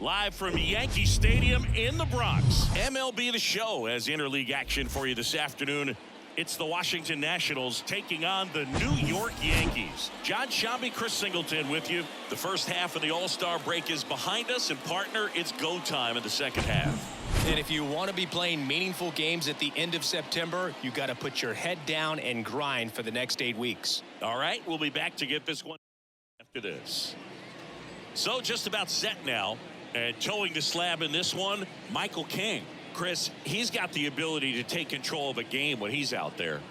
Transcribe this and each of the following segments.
Live from Yankee Stadium in the Bronx. MLB The Show has interleague action for you this afternoon. It's the Washington Nationals taking on the New York Yankees. John Shambi, Chris Singleton with you. The first half of the All-Star break is behind us, and partner, it's go time in the second half. And if you want to be playing meaningful games at the end of September, you got to put your head down and grind for the next 8 weeks. All right, we'll be back to get this one after this. So just about set now. And towing the slab in this one, Michael King. Chris, he's got the ability to take control of a game when he's out there.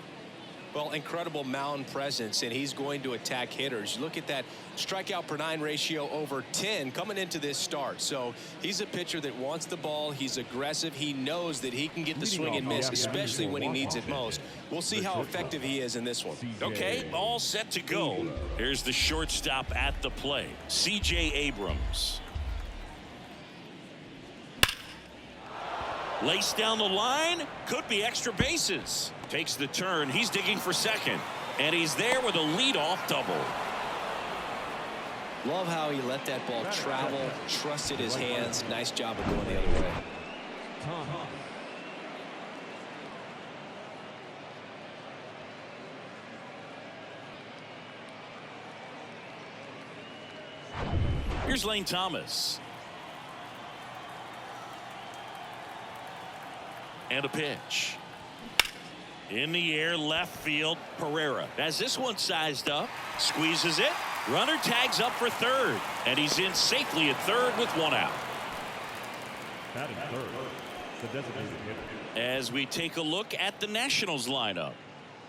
Well, incredible mound presence, and he's going to attack hitters. Look at that strikeout per 9 ratio over 10 coming into this start. So he's a pitcher that wants the ball. He's aggressive. He knows that he can get the swing and miss, especially when he needs it most. We'll see how effective he is in this one. Okay, all set to go. Here's the shortstop at the plate, C.J. Abrams. Laced down the line, could be extra bases. Takes the turn, he's digging for second. And he's there with a leadoff double. Love how he let that ball travel, trusted his hands. Nice job of going the other way. Here's Lane Thomas. And a pitch. In the air, left field, Pereira. As this one sized up, squeezes it. Runner tags up for third. And he's in safely at third with one out. That is third. The designated hitter. As we take a look at the Nationals lineup.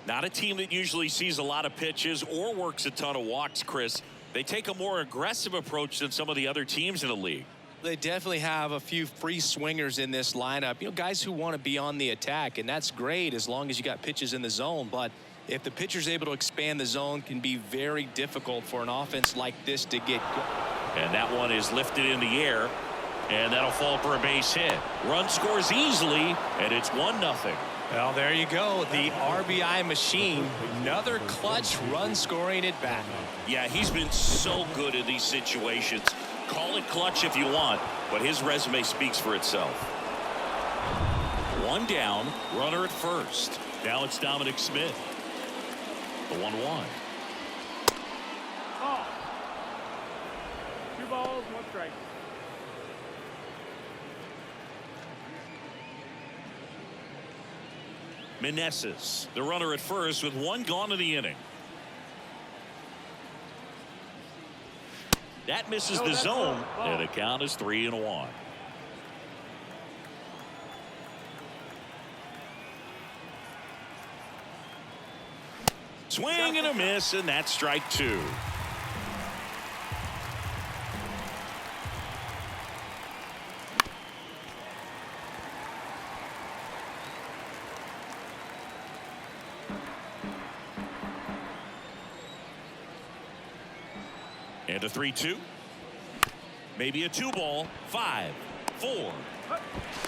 Not a team that usually sees a lot of pitches or works a ton of walks, Chris. They take a more aggressive approach than some of the other teams in the league. They definitely have a few free swingers in this lineup. You know, guys who want to be on the attack, and that's great as long as you got pitches in the zone. But if the pitcher's able to expand the zone, can be very difficult for an offense like this to get going. And that one is lifted in the air, and that'll fall for a base hit. Run scores easily, and it's 1-0. Well, there you go. The RBI machine. Another clutch run scoring at bat. Yeah, he's been so good in these situations. Call it clutch if you want, but his resume speaks for itself. One down, runner at first. Now it's Dominic Smith. The 1-1. Oh. 2 balls, 1 strike. Meneses, the runner at first with 1 gone in the inning. That misses the zone, and the count is 3-1. Swing and a miss, and that's strike 2. And a 3-2. Maybe a 2-ball. 5, 4,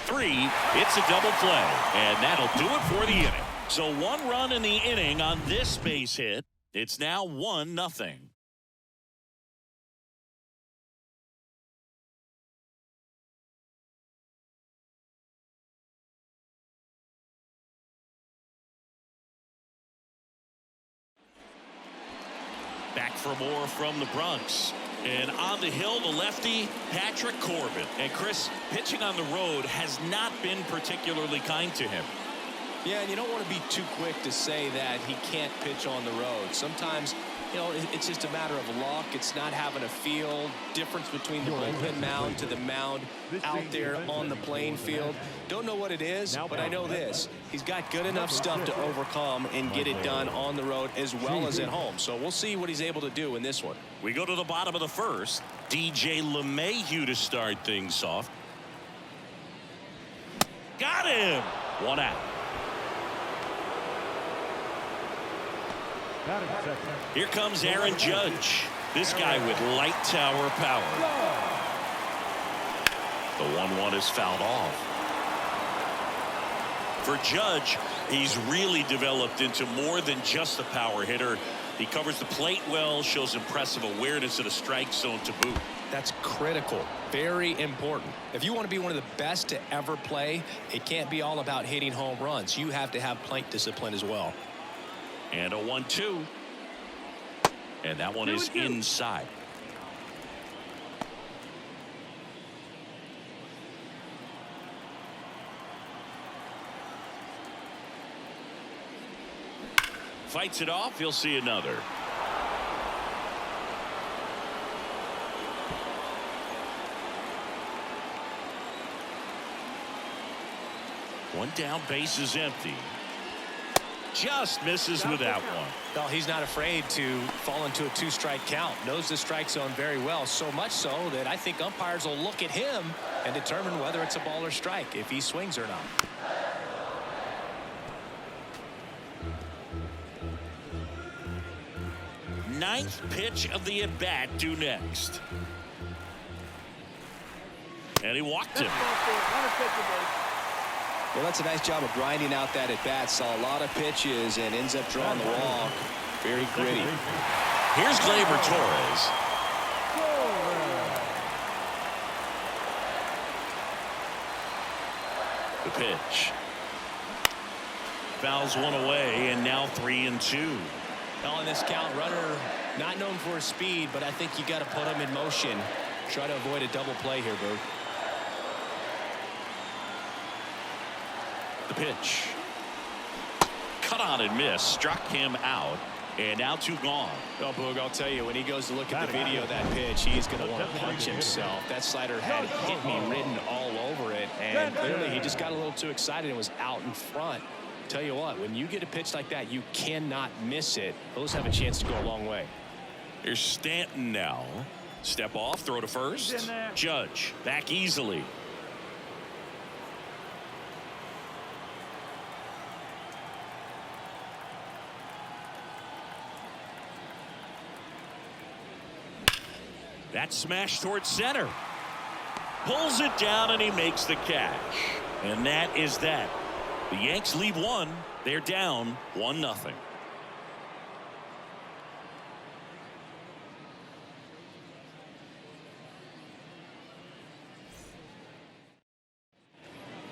3. It's a double play. And that'll do it for the inning. So 1 run in the inning on this base hit. It's now 1-0. Back for more from the Bronx. And on the hill, the lefty, Patrick Corbin. And Chris, pitching on the road has not been particularly kind to him. Yeah, and you don't want to be too quick to say that he can't pitch on the road. Sometimes, you know, it's just a matter of luck. It's not having a feel difference between the bullpen mound to the mound out there on the playing field. Don't know what it is, but I know this. He's got good enough stuff to overcome and get it done on the road as well as at home. So we'll see what he's able to do in this one. We go to the bottom of the first. DJ LeMahieu to start things off. Got him. 1 out. Here comes Aaron Judge. This guy with light tower power. The 1-1 is fouled off. For Judge, he's really developed into more than just a power hitter. He covers the plate well, shows impressive awareness of the strike zone to boot. That's critical. Very important. If you want to be one of the best to ever play, it can't be all about hitting home runs. You have to have plate discipline as well. And a 1-2. And that one is inside. Fights it off. He'll see another. One down, base is empty. Just misses with that one. Well, he's not afraid to fall into a 2-strike count. Knows the strike zone very well, so much so that I think umpires will look at him and determine whether it's a ball or strike, if he swings or not. Ninth pitch of the at-bat due next. And he walked him. Well, that's a nice job of grinding out that at-bat. Saw a lot of pitches and ends up drawing the walk. Very gritty. Here's Gleyber Torres. The pitch. Fouls one away, and now 3-2. Well, in this count, runner not known for his speed, but I think you got to put him in motion. Try to avoid a double play here, Bert. The pitch. Cut on and miss. Struck him out. And now 2 gone. Oh, Boog, I'll tell you, when he goes to look at the video of that pitch, he's going to want to punch himself. That slider had hit me written all over it. And clearly he just got a little too excited and was out in front. Tell you what, when you get a pitch like that, you cannot miss it. Those have a chance to go a long way. Here's Stanton now. Step off, throw to first. Judge back easily. That smash towards center. Pulls it down and he makes the catch. And that is that. The Yanks lead 1. They're down 1-0.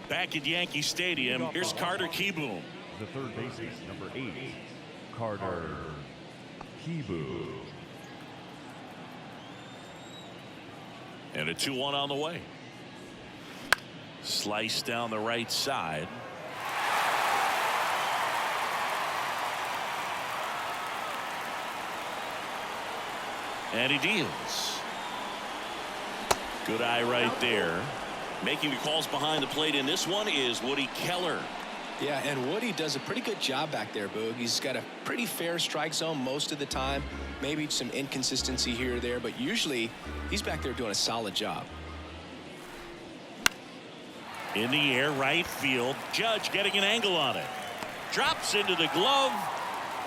Back at Yankee Stadium, here's Carter Kieboom. The third baseman, number 8, Carter Kieboom. And a 2-1 on the way. Slice down the right side. And he deals. Good eye right there. Making the calls behind the plate in this one is Woody Keller. Yeah, and Woody does a pretty good job back there, Boog. He's got a pretty fair strike zone most of the time. Maybe some inconsistency here or there, but usually he's back there doing a solid job. In the air, right field. Judge getting an angle on it. Drops into the glove,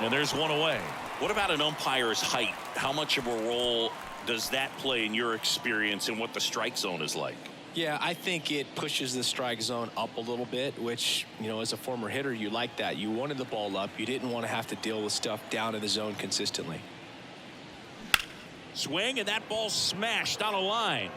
and there's one away. What about an umpire's height? How much of a role does that play in your experience and what the strike zone is like? Yeah, I think it pushes the strike zone up a little bit, which, you know, as a former hitter, you like that. You wanted the ball up. You didn't want to have to deal with stuff down in the zone consistently. Swing, and that ball smashed on a line.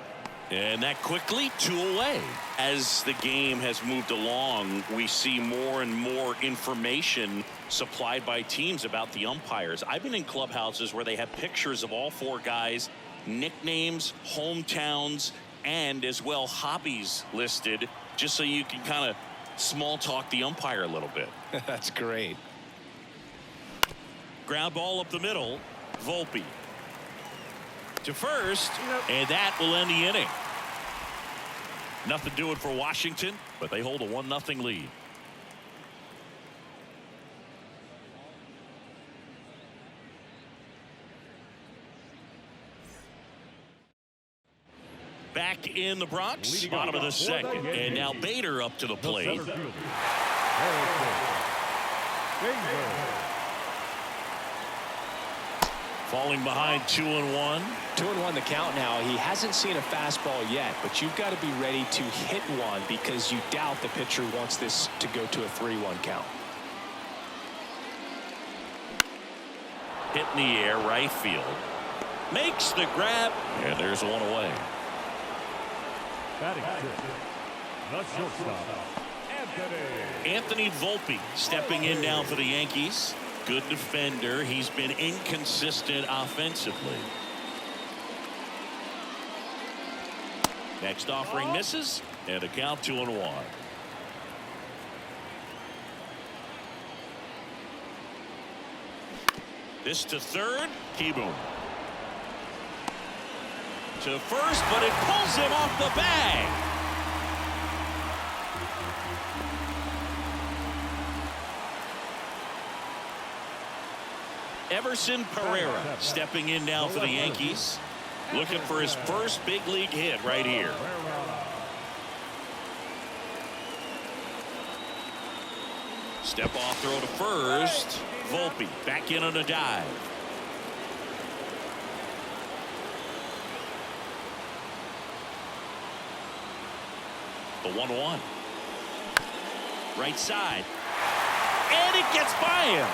And that quickly 2 away. As the game has moved along, we see more and more information supplied by teams about the umpires. I've been in clubhouses where they have pictures of all 4 guys, nicknames, hometowns, and as well hobbies listed, just so you can kind of small talk the umpire a little bit. That's great. Ground ball up the middle. Volpe to first, and that will end the inning. Nothing doing for Washington, but they hold a 1-0 lead. Back in the Bronx, bottom of the second, and now Bader up to the plate. Falling behind 2-1. 2-1 the count now. He hasn't seen a fastball yet, but you've got to be ready to hit one because you doubt the pitcher wants this to go to a 3-1 count. Hit in the air, right field. Makes the grab, and there's one away. Batting sixth, the shortstop, Anthony Volpe stepping in now for the Yankees. Good defender. He's been inconsistent offensively. Next offering misses, and a count 2-1. This to third, Kieboom. To first, but it pulls him off the bag. Everson Pereira stepping in now for the Yankees. Looking for his first big league hit right here. Step off throw to first. Volpe back in on a dive. The 1-1. Right side. And it gets by him.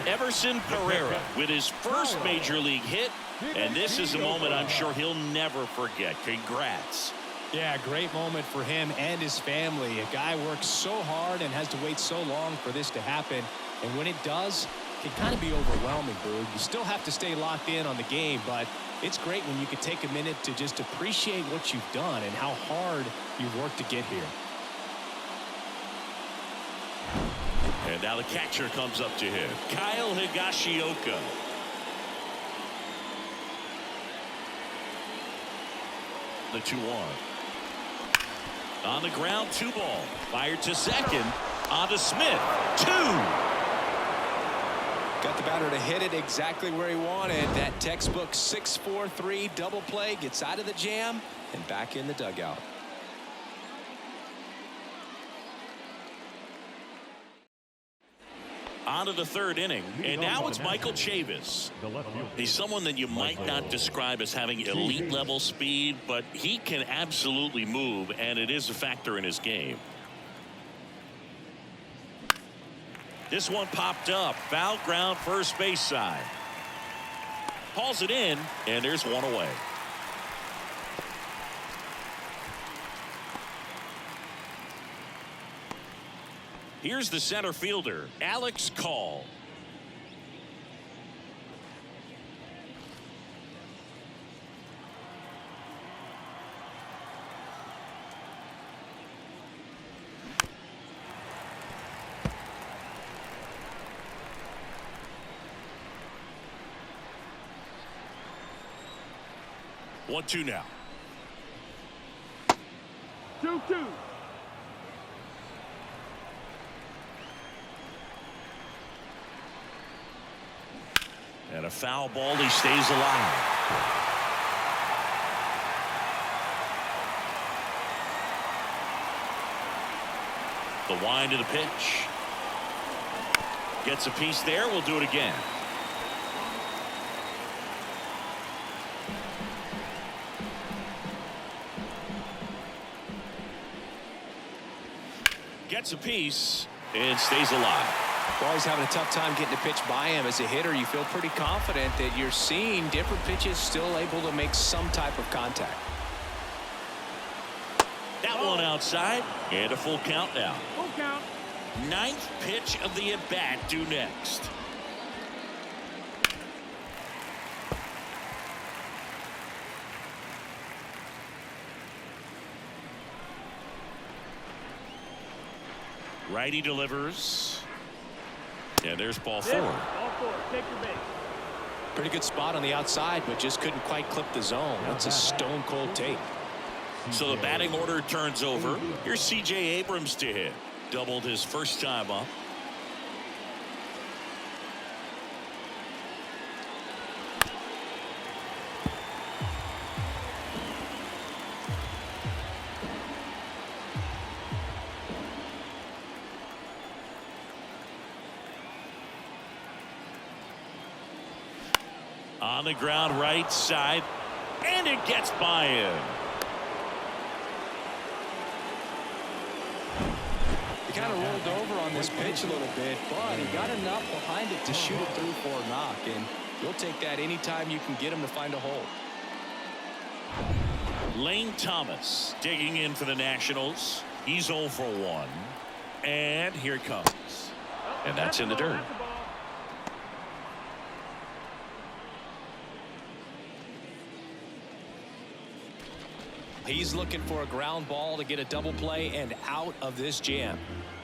Everson Pereira with his first major league hit, and this is a moment I'm sure he'll never forget. Congrats. Yeah, great moment for him and his family. A guy works so hard and has to wait so long for this to happen, and when it does, it can kind of be overwhelming, Boog. You still have to stay locked in on the game, but it's great when you can take a minute to just appreciate what you've done and how hard you've worked to get here. And now the catcher comes up to him, Kyle Higashioka. The 2-1. On the ground, 2 ball. Fired to second. On to Smith. 2. Got the batter to hit it exactly where he wanted. That textbook 6-4-3 double play gets out of the jam and back in the dugout. On to the third inning, and now it's Michael Chavis. He's someone that you might not describe as having elite level speed, but he can absolutely move, and it is a factor in his game. This one popped up, foul ground first base side. Hauls it in, and there's one away. Here's the center fielder, Alex Call. One, 2 now. 2-2. And a foul ball, he stays alive. The wind of the pitch. Gets a piece there, we'll do it again. Gets a piece and stays alive. We're always having a tough time getting a pitch by him. As a hitter, you feel pretty confident that you're seeing different pitches still able to make some type of contact. That one outside, and a full count now. Full count. 9th pitch of the at-bat due next. Righty delivers. And there's ball 4. Ball 4. Take your base. Pretty good spot on the outside, but just couldn't quite clip the zone. That's a stone cold take. So the batting order turns over. Here's C.J. Abrams to hit. Doubled his first time up. On the ground right side, and it gets by him. He kind of rolled over on on this pitch a little bit, but he got enough behind it to shoot it through for a knock, and you'll take that anytime you can get him to find a hole. Lane Thomas digging in for the Nationals. He's 0 for 1. And here it comes. And that's in the dirt. He's looking for a ground ball to get a double play and out of this jam.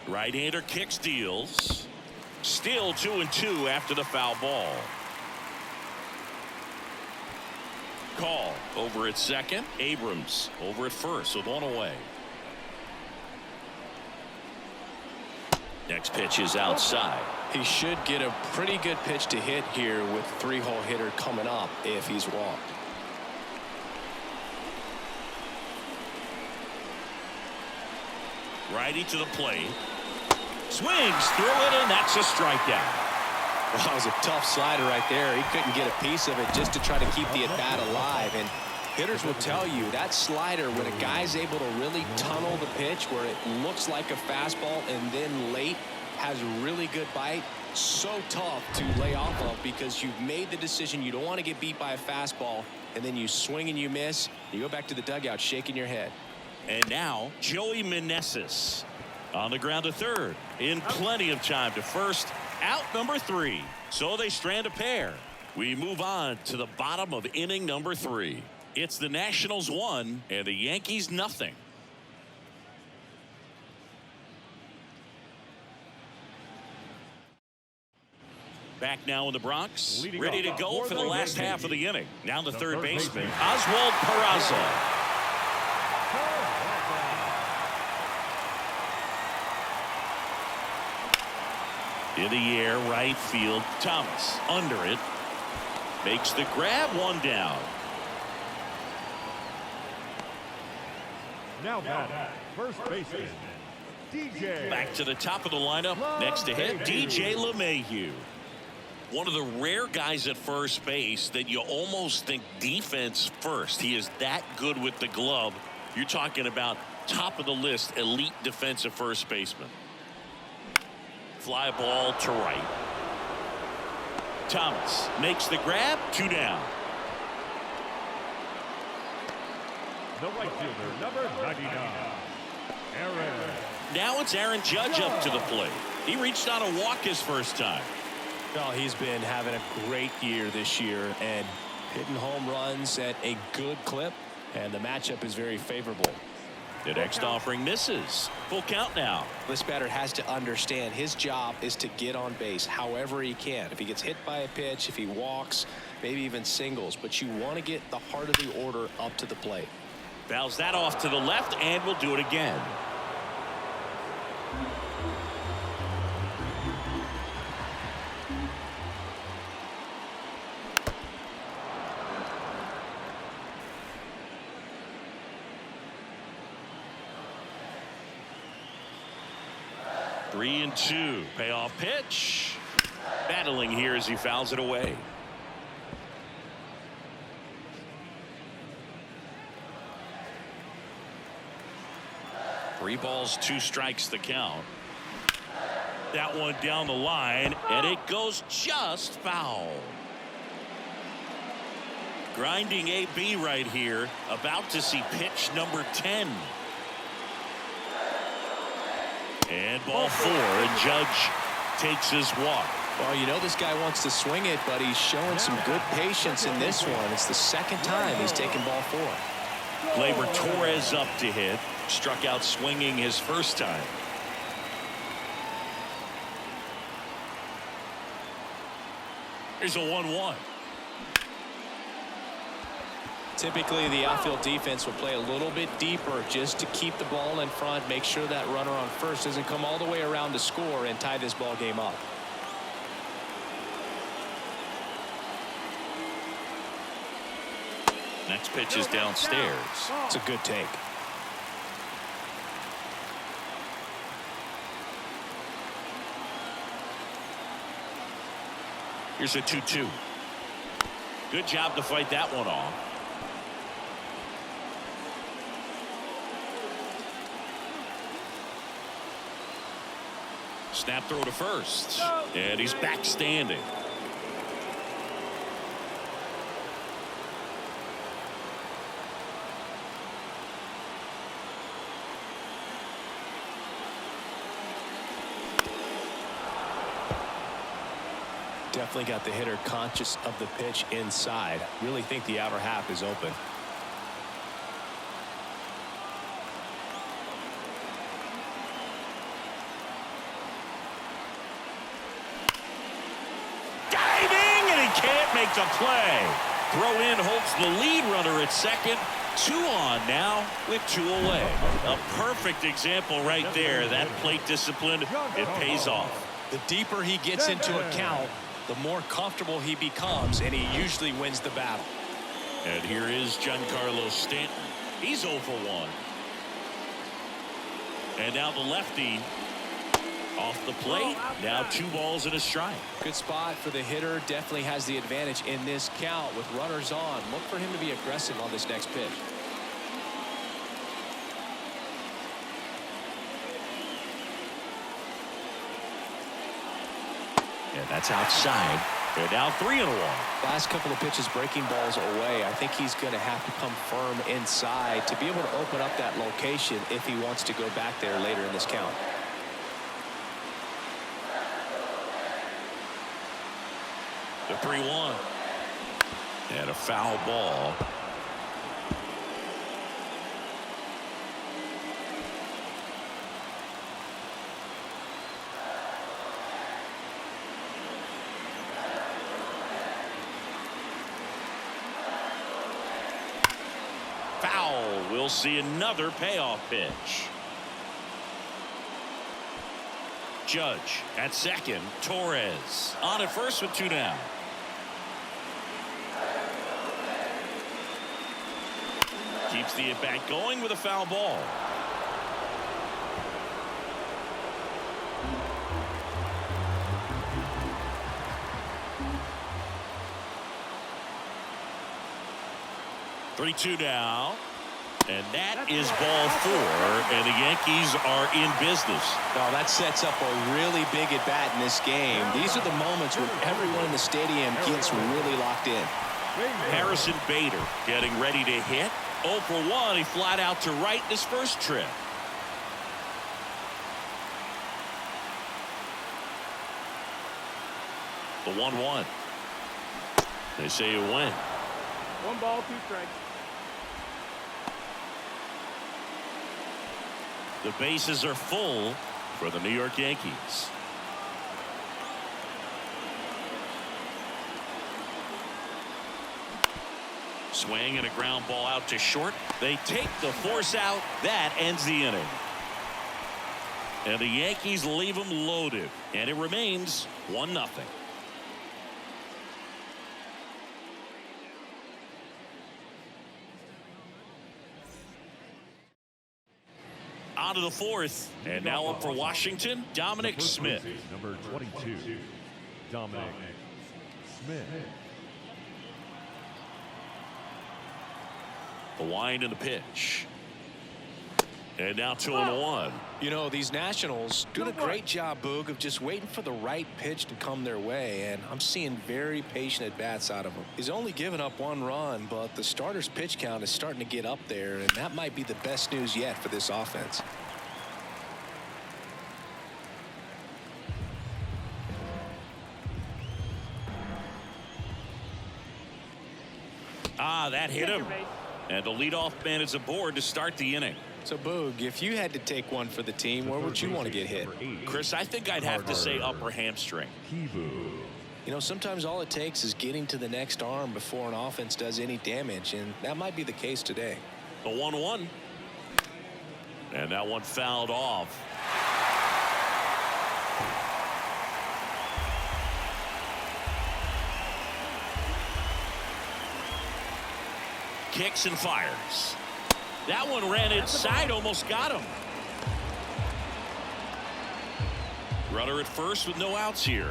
Right-hander kicks, deals. Still 2-2 after the foul ball. Call over at second. Abrams over at first with one away. Next pitch is outside. He should get a pretty good pitch to hit here with 3-hole hitter coming up if he's walked. Righty to the plate. Swings through it, and that's a strikeout. Well, that was a tough slider right there. He couldn't get a piece of it just to try to keep the at-bat alive. And hitters will tell you that slider, when a guy's able to really tunnel the pitch where it looks like a fastball and then late has really good bite, so tough to lay off of because you've made the decision you don't want to get beat by a fastball, and then you swing and you miss. You go back to the dugout shaking your head. And now Joey Meneses on the ground to third in plenty of time to first. Out number 3. So they strand a pair. We move on to the bottom of inning number 3. It's the Nationals 1 and the Yankees nothing. Back now in the Bronx, ready to go for the last half of the inning. Now the third baseman, Oswald Peraza. In the air, right field, Thomas under it. Makes the grab, one down. Now back, first baseman, DJ. Back to the top of the lineup. Next to hit, DJ LeMahieu. One of the rare guys at first base that you almost think defense first. He is that good with the glove. You're talking about top of the list, elite defensive first baseman. Fly ball to right. Thomas makes the grab, 2 down. The right fielder, number 99, Aaron. Now it's Aaron Judge up to the plate. He reached out a walk his first time. Well, he's been having a great year this year and hitting home runs at a good clip, and the matchup is very favorable. The next offering misses. Full count now. This batter has to understand his job is to get on base however he can. If he gets hit by a pitch, if he walks, maybe even singles, but you want to get the heart of the order up to the plate. Fouls that off to the left, and we'll do it again. Three and 2. Payoff pitch. Battling here as he fouls it away. Three balls, 2 strikes the count. That one down the line, and it goes just foul. Grinding AB right here, about to see pitch number 10. And ball 4, and Judge takes his walk. Well, you know this guy wants to swing it, but he's showing some good patience in this one. It's the second time he's taken ball 4. Gleyber Torres up to hit. Struck out swinging his first time. Here's a 1-1. Typically, the outfield defense will play a little bit deeper just to keep the ball in front, make sure that runner on first doesn't come all the way around to score and tie this ball game up. Next pitch is downstairs. It's a good take. Here's a 2-2. Good job to fight that one off. Snap throw to first. And he's back standing. Definitely got the hitter conscious of the pitch inside. Really think the outer half is open. Diving, and he can't make the play. Throw in holds the lead runner at second. 2 on now with 2 away. A perfect example right there. That plate discipline, it pays off. The deeper he gets into a count, the more comfortable he becomes, and he usually wins the battle. And here is Giancarlo Stanton. He's 0 for 1. And now the lefty off the plate. Now 2 balls and a strike. Good spot for the hitter. Definitely has the advantage in this count with runners on. Look for him to be aggressive on this next pitch. And that's outside. They're now 3-1. Last couple of pitches breaking balls away. I think he's going to have to come firm inside to be able to open up that location if he wants to go back there later in this count. The 3-1. And a foul ball. Foul. We'll see another payoff pitch. Judge at second. Torres on at first with 2 down. Keeps the at-bat going with a foul ball. Three-two now. And that is ball 4, and the Yankees are in business. Well, that sets up a really big at-bat in this game. These are the moments when everyone in the stadium gets really locked in. Harrison Bader getting ready to hit. 0 for 1. He flied out to right in his first trip. The 1-1. They say it went. 1 ball, 2 strikes. The bases are full for the New York Yankees. Swing and a ground ball out to short. They take the force out. That ends the inning. And the Yankees leave them loaded. And it remains 1-0. On to the 4th. And now up for Washington, Dominic Smith. Number 22, Dominic Smith. The wind and the pitch. And now 2-1. You know, these Nationals doing a great job, Boog, of just waiting for the right pitch to come their way, and I'm seeing very patient at-bats out of him. He's only given up 1 run, but the starter's pitch count is starting to get up there, and that might be the best news yet for this offense. That hit him. And the leadoff man is aboard to start the inning. So, Boog, if you had to take one for the team, where would you want to get hit? Chris, I think I'd have to say upper hamstring. You know, sometimes all it takes is getting to the next arm before an offense does any damage, and that might be the case today. The 1-1. And that one fouled off. Kicks and fires. That one ran inside, almost got him. Runner at first with no outs here.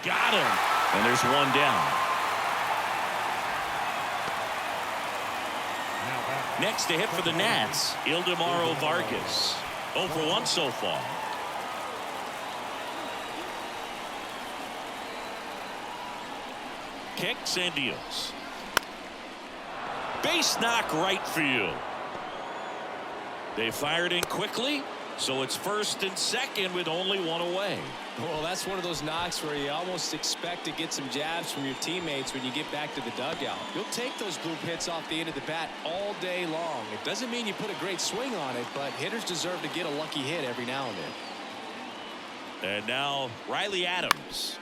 Got him. And there's 1 down. Now back Next to hit for the Nats, Ildemaro Vargas. 0 for 1 so far. Kicks and deals. Base knock right field. They fired in quickly, so it's first and second with only one away. Well, that's one of those knocks where you almost expect to get some jabs from your teammates when you get back to the dugout. You'll take those bloop hits off the end of the bat all day long. It doesn't mean you put a great swing on it, but hitters deserve to get a lucky hit every now and then. And now Riley Adams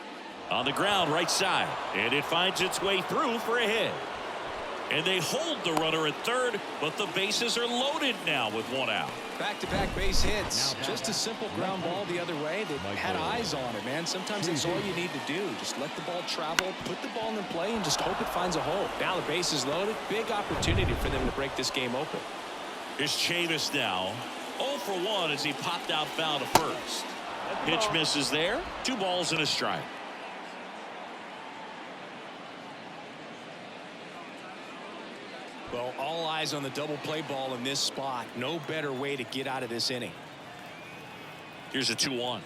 on the ground right side, and it finds its way through for a hit. And they hold the runner at third, but the bases are loaded now with one out. Back-to-back base hits. Just a simple ground ball the other way. They had eyes on it, man. Sometimes that's all you need to do. Just let the ball travel, put the ball in play, and just hope it finds a hole. Now the base is loaded. Big opportunity for them to break this game open. Here's Chavis now. 0 for 1 as he popped out foul to first. Pitch misses there. 2 balls and a strike. Well, all eyes on the double play ball in this spot. No better way to get out of this inning. Here's a 2-1.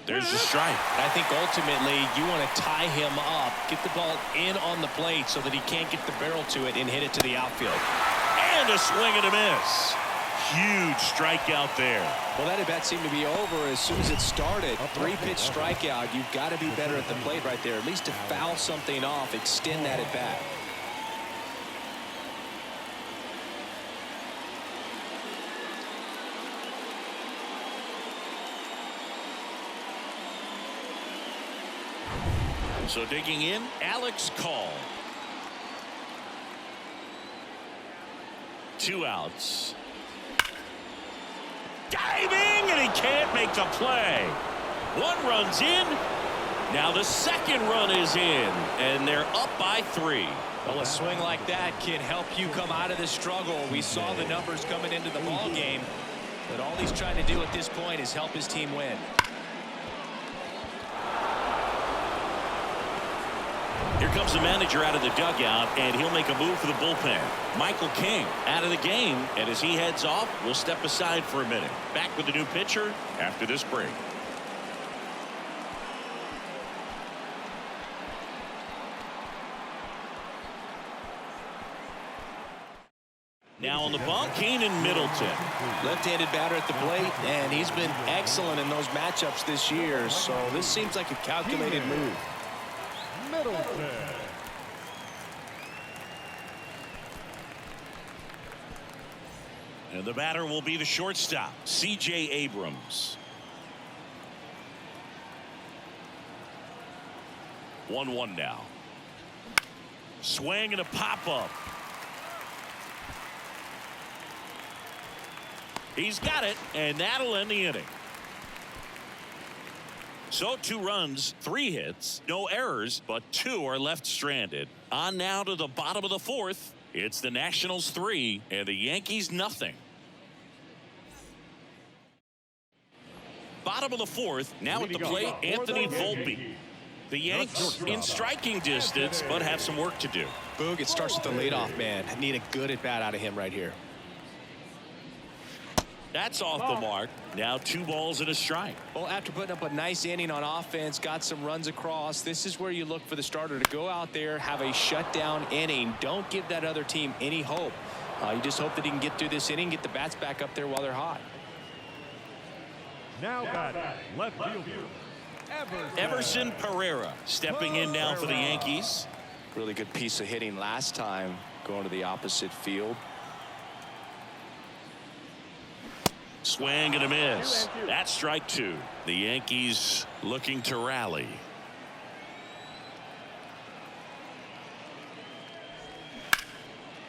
There's the strike. I think ultimately you want to tie him up, get the ball in on the plate so that he can't get the barrel to it and hit it to the outfield. And a swing and a miss. Huge strikeout there. Well, that at bat seemed to be over as soon as it started. 3-pitch strikeout. You've got to be better at the plate right there, at least to foul something off, extend that at bat. So digging in, Alex Call. 2 outs. Diving, and he can't make the play. 1 run's in. Now the second run is in, and they're up by 3. Well, a swing like that can help you come out of this struggle. We saw the numbers coming into the ball game, but all he's trying to do at this point is help his team win. Here comes the manager out of the dugout, and he'll make a move for the bullpen. Michael King out of the game, and as he heads off, we'll step aside for a minute. Back with the new pitcher after this break. Now on the bump, Keenan Middleton. Left-handed batter at the plate, and he's been excellent in those matchups this year, so this seems like a calculated move. Middleton. And the batter will be the shortstop, C.J. Abrams. 1-1 now. Swing and a pop-up. He's got it, and that'll end the inning. So 2 runs, 3 hits, no errors, but 2 are left stranded. On now to the bottom of the 4th. It's the Nationals 3 and the Yankees nothing. Bottom of the 4th, now at the plate, Anthony Volpe. The Yanks in striking distance, but have some work to do. Boog, it starts with the leadoff man. Need a good at bat out of him right here. That's off the mark. Now 2 balls and a strike. Well, after putting up a nice inning on offense, got some runs across, this is where you look for the starter to go out there, have a shutdown inning. Don't give that other team any hope. You just hope that he can get through this inning, get the bats back up there while they're hot. Now batting, left fielder, Everson Pereira stepping in now for the Yankees. Really good piece of hitting last time, going to the opposite field. Swing and a miss. That's strike 2. The Yankees looking to rally.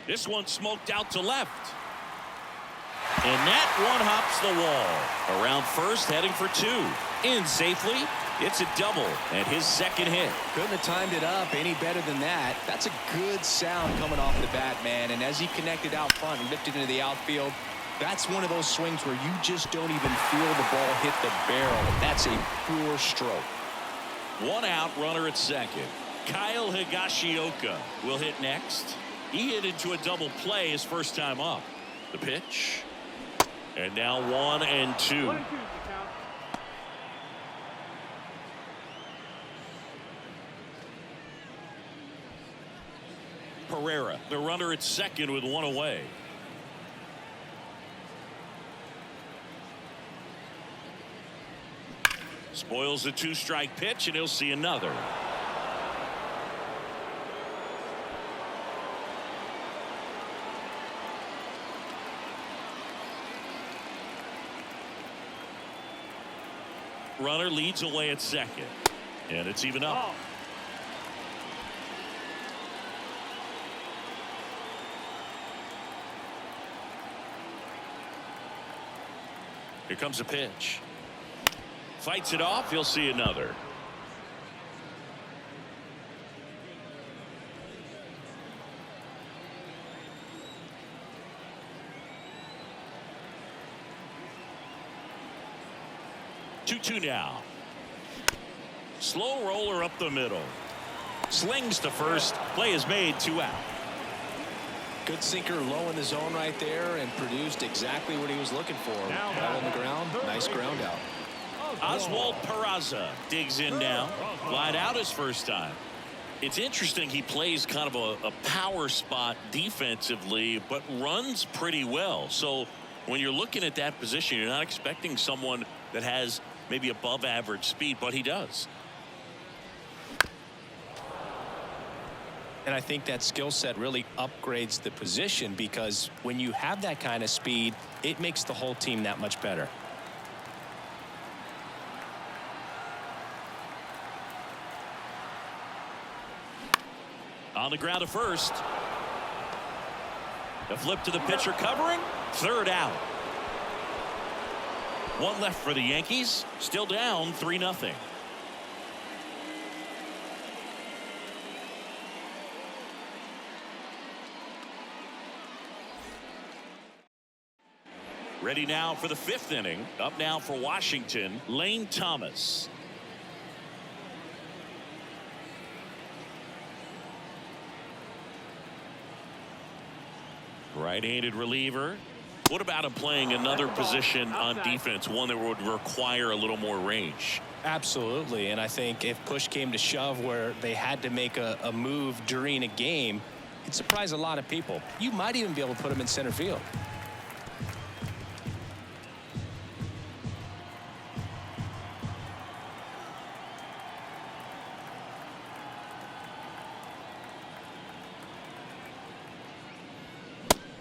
This one smoked out to left. And that one hops the wall. Around first, heading for 2. In safely. It's a double and his second hit. Couldn't have timed it up any better than that. That's a good sound coming off the bat, man. And as he connected out front and lifted into the outfield, that's one of those swings where you just don't even feel the ball hit the barrel. That's a pure stroke. 1 out, runner at second. Kyle Higashioka will hit next. He hit into a double play his first time up. The pitch. And now 1 and 2. 1 and 2 is the count. Pereira, the runner at second with 1 away. Spoils the 2-strike pitch, and he'll see another. Runner leads away at second, and it's even up. Oh. Here comes a pitch. Fights it off. He'll see another. Two now. Slow roller up the middle. Slings to first. Play is made. 2 out. Good sinker low in the zone right there and produced exactly what he was looking for. Ball on the ground. Nice ground out. Oswald Peraza digs in now. Flied out his first time. It's interesting, he plays kind of a power spot defensively, but runs pretty well. So when you're looking at that position, you're not expecting someone that has maybe above average speed, but he does. And I think that skill set really upgrades the position, because when you have that kind of speed, it makes the whole team that much better. On the ground to first. The flip to the pitcher covering. 3rd out. 1 left for the Yankees. Still down 3-0. Ready now for the 5th inning. Up now for Washington, Lane Thomas. Right-handed reliever. What about him playing another position on defense, one that would require a little more range? Absolutely, and I think if push came to shove where they had to make a move during a game, it'd surprise a lot of people. You might even be able to put him in center field.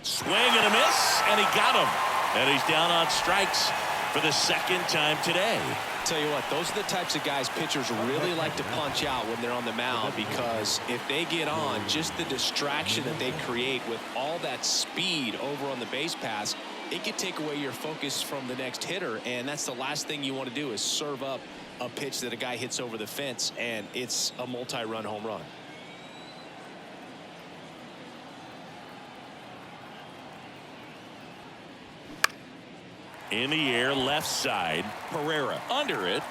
Swing and a miss, and he got him. And he's down on strikes for the 2nd time today. Tell you what, those are the types of guys pitchers really like to punch out when they're on the mound, because if they get on, just the distraction that they create with all that speed over on the base pass, it could take away your focus from the next hitter, and that's the last thing you want to do, is serve up a pitch that a guy hits over the fence and it's a multi-run home run. In the air, left side. Pereira under it.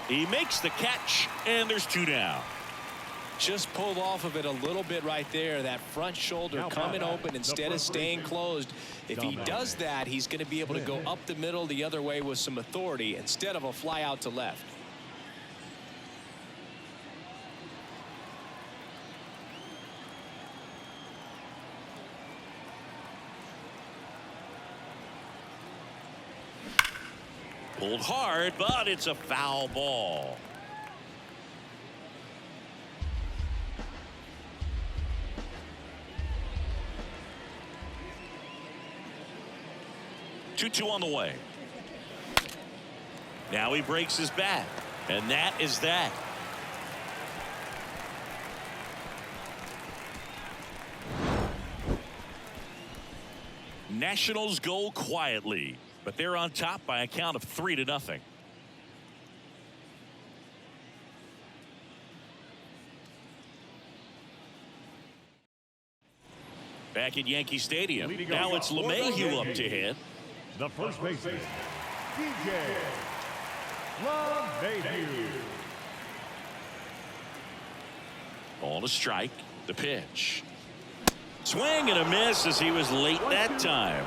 He makes the catch, and there's 2 down. Just pulled off of it a little bit right there. That front shoulder coming open instead of staying closed. If he does that, he's going to be able to go up the middle the other way with some authority instead of a fly out to left. Pulled hard, but it's a foul ball. Two on the way. Now he breaks his bat, and that is that. Nationals go quietly, but they're on top by a count of 3-0. Back at Yankee Stadium. Now it's LeMahieu up to hit. The first baseman, DJ LeMahieu. On a strike. The pitch. Swing and a miss as he was late that time.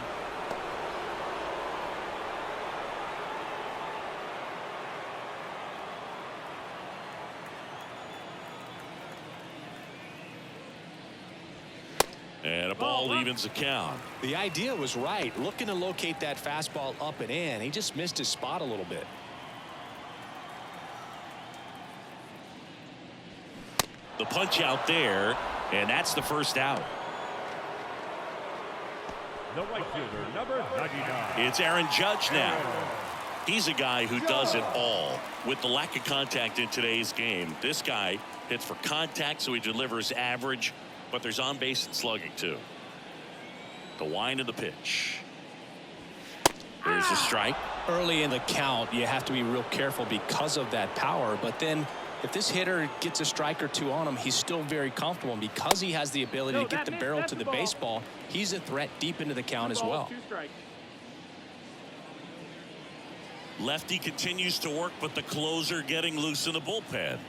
And a ball evens the count. The idea was right. Looking to locate that fastball up and in. He just missed his spot a little bit. The punch out there, and that's the first out. The right fielder, number 99. It's Aaron Judge now. He's a guy who does it all. With the lack of contact in today's game, this guy hits for contact, so he delivers average, but there's on base and slugging too. The wind of the pitch. There's a strike. Early in the count, you have to be real careful because of that power, but then if this hitter gets a strike or two on him, he's still very comfortable, and because he has the ability to get the barrel to the baseball, he's a threat deep into the count as well. Lefty continues to work, but the closer getting loose in the bullpen.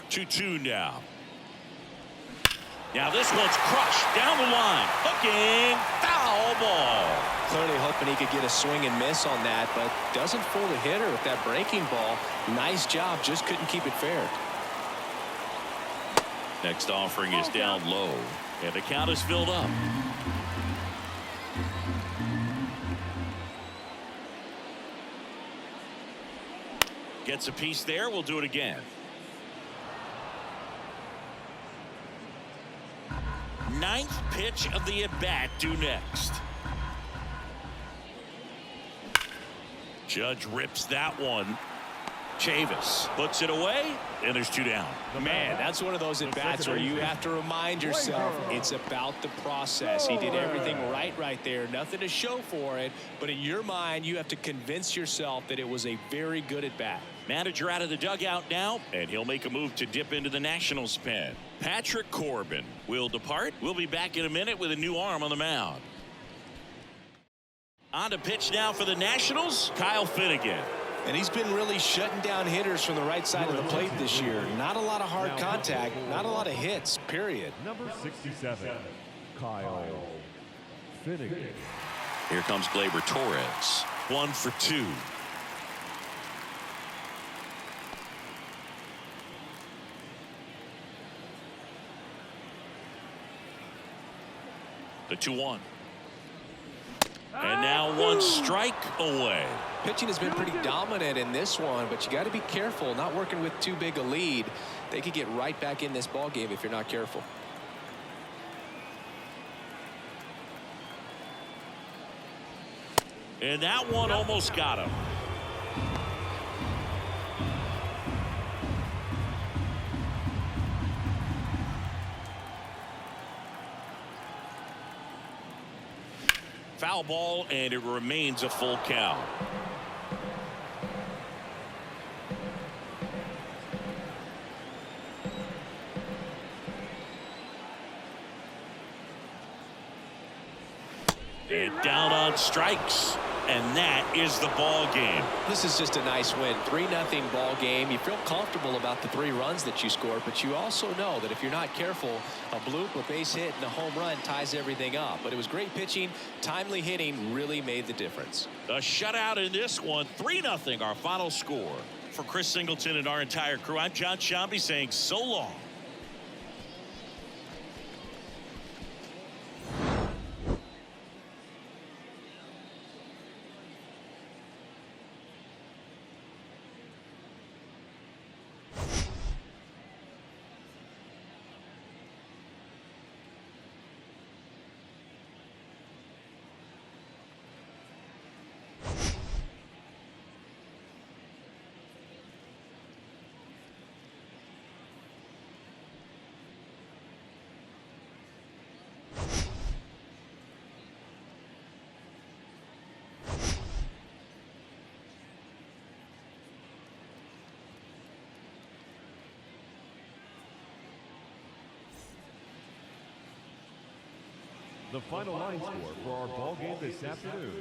Two now. Now this one's crushed down the line. Hooking. Foul ball. Clearly hoping he could get a swing and miss on that, but doesn't fool the hitter with that breaking ball. Nice job, just couldn't keep it fair. Next offering is down low, and the count is filled up. Gets a piece there. We'll do it again. Ninth pitch of the at-bat due next. Judge rips that one. Chavis puts it away, and there's two down. Man, that's one of those at-bats where you have to remind yourself it's about the process. He did everything right there. Nothing to show for it, but in your mind, you have to convince yourself that it was a very good at-bat. Manager out of the dugout now, and he'll make a move to dip into the Nationals pen. Patrick Corbin will depart. We'll be back in a minute with a new arm on the mound. On to pitch now for the Nationals, Kyle Finnegan. And he's been really shutting down hitters from the right side of the plate this year. Not a lot of hard contact, not a lot of hits, period. Number 67, Kyle Finnegan. Here comes Gleyber Torres. 1 for 2. The 2-1. And now one strike away. Pitching has been pretty dominant in this one, but you got to be careful, not working with too big a lead. They could get right back in this ball game if you're not careful. And that one almost got him. Foul ball, and it remains a full count. And down on strikes, and that is the ball game. This is just a nice win. 3-0 ball game. You feel comfortable about the 3 runs that you scored, but you also know that if you're not careful, a bloop, a base hit, and a home run ties everything up. But it was great pitching. Timely hitting really made the difference. A shutout in this one. 3-0 our final score. For Chris Singleton and our entire crew, I'm John Shambi saying so long. The final line score for our ball game this afternoon